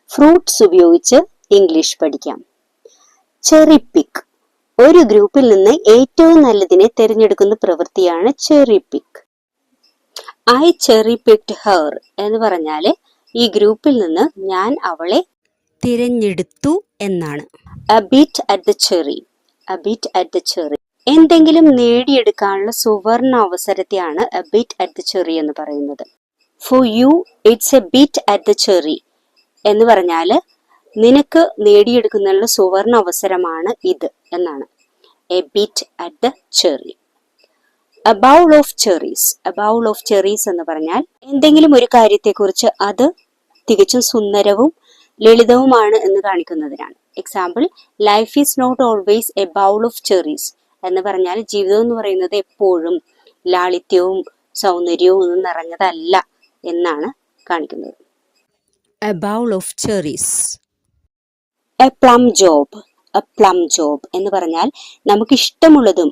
Fruits ഉപയോഗിച്ച് English പഠിക്കാം. Cherry പിക്ക്. ഒരു ഗ്രൂപ്പിൽ നിന്ന് ഏറ്റവും നല്ലതിനെ തിരഞ്ഞെടുക്കുന്ന പ്രവൃത്തിയാണ് cherry pick. I cherry picked her എന്ന് പറഞ്ഞാല് ഈ ഗ്രൂപ്പിൽ നിന്ന് ഞാൻ അവളെ തിരഞ്ഞെടുത്തു എന്നാണ്. A bit at the cherry. A bit at the cherry. എന്തെങ്കിലും നേടിയെടുക്കാനുള്ള സുവർണ അവസരത്തെയാണ് a bit at the cherry എന്ന് പറയുന്നത്. For you it's a bit at the cherry എന്ന് പറഞ്ഞാല് നിനക്ക് നേടിയെടുക്കുന്നതിനുള്ള സുവർണ അവസരമാണ് ഇത് എന്നാണ്. A bit at the cherry. A bowl of cherries. A bowl of cherries എന്ന് പറഞ്ഞാൽ എന്തെങ്കിലും ഒരു കാര്യത്തെക്കുറിച്ച് അത് തികച്ചും സുന്ദരവും ലളിതവുമാണ് എന്ന് കാണിക്കുന്നതിനാണ്. Example, life is not always a bowl of cherries എന്ന് പറഞ്ഞാൽ ജീവിതം എന്ന് പറയുന്നത് എപ്പോഴും ലാളിത്യവും സൗന്ദര്യവും ഒന്നും നിറഞ്ഞതല്ല എന്നാണ് കാണിക്കുന്നത്. A bowl of cherries. A plum job. A plum job എന്ന് പറഞ്ഞാൽ നമുക്ക് ഇഷ്ടമുള്ളതും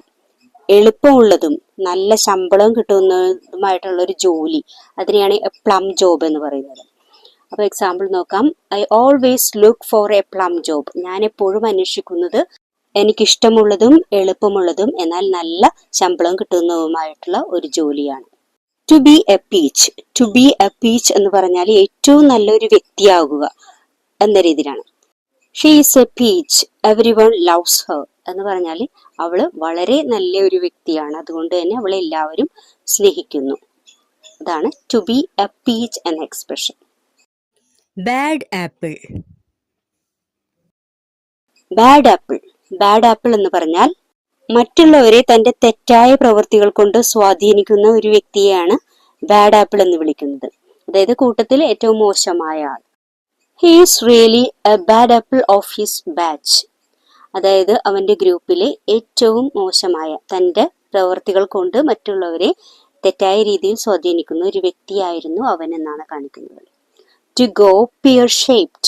എളുപ്പമുള്ളതും നല്ല ശമ്പളം കിട്ടുന്നതുമായിട്ടുള്ള ഒരു ജോലി, അതിനെയാണ് എ പ്ലം ജോബ് എന്ന് പറയുന്നത്. അപ്പോൾ എക്സാമ്പിൾ നോക്കാം. I always look for A plum job. ഞാൻ എപ്പോഴും അന്വേഷിക്കുന്നത് എനിക്കിഷ്ടമുള്ളതും എളുപ്പമുള്ളതും എന്നാൽ നല്ല ശമ്പളം കിട്ടുന്നതുമായിട്ടുള്ള ഒരു ജോലിയാണ്. To be a peach. To be a peach എന്ന് പറഞ്ഞാൽ ഏറ്റവും നല്ലൊരു വ്യക്തിയാകുക എന്ന രീതിയിലാണ്. She is a peach, everyone loves her എന്ന് പറഞ്ഞാൽ അവള് വളരെ നല്ല ഒരു വ്യക്തിയാണ്, അതുകൊണ്ട് തന്നെ അവളെ എല്ലാവരും സ്നേഹിക്കുന്നു. അതാണ് ടു ബി എ പീച്ച് എന്ന expression. Bad apple. Bad apple. Bad apple എന്ന് പറഞ്ഞാൽ മറ്റുള്ളവരെ തന്റെ തെറ്റായ പ്രവൃത്തികൾ കൊണ്ട് സ്വാധീനിക്കുന്ന ഒരു വ്യക്തിയെയാണ് ബാഡ് ആപ്പിൾ എന്ന് വിളിക്കുന്നത്. അതായത് കൂട്ടത്തിൽ ഏറ്റവും മോശമായ ആൾ. He is really a bad apple of his batch. അതായത് അവന്റെ ഗ്രൂപ്പിലെ ഏറ്റവും മോശമായ തന്റെ പ്രവൃത്തികൾ കൊണ്ട് മറ്റുള്ളവരെ തെറ്റായ രീതിയിൽ സ്വാധീനിക്കുന്ന ഒരു വ്യക്തിയായിരുന്നു അവൻ എന്നാണ് കാണിക്കുന്നത്. To go pear-shaped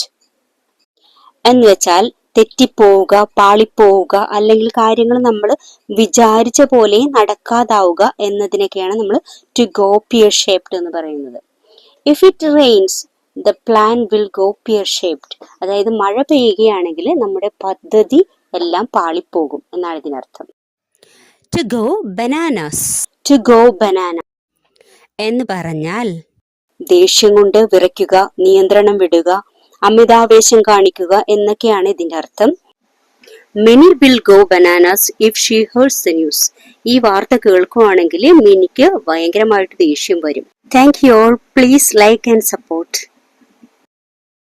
എന്ന് വെച്ചാൽ തെറ്റിപ്പോവുക, പാളിപ്പോവുക, അല്ലെങ്കിൽ കാര്യങ്ങൾ നമ്മൾ വിചാരിച്ച പോലെ നടക്കാതാവുക എന്നതിനൊക്കെയാണ് നമ്മൾ to go pear-shaped എന്ന് പറയുന്നത്. If it rains, the plan will go pear-shaped. അതായത് മഴ പെയ്യുകയാണെങ്കിൽ നമ്മുടെ പദ്ധതി എല്ലാം പാളിപ്പോകും എന്നാണ് ഇതിനർത്ഥം. To go bananas. To go banana എന്ന് പറഞ്ഞാൽ ദേഷ്യം കൊണ്ട് വിറയ്ക്കുക, നിയന്ത്രണം വിടുക, അമിതാവേശം കാണിക്കുക എന്നൊക്കെയാണ് ഇതിന്റെ അർത്ഥം. Many will go bananas if she hears the news. ഈ വാർത്ത കേൾക്കുവാണെങ്കിൽ മിനിക്ക് ഭയങ്കരമായിട്ട് ദേഷ്യം വരും. Thank you all. Please like and support.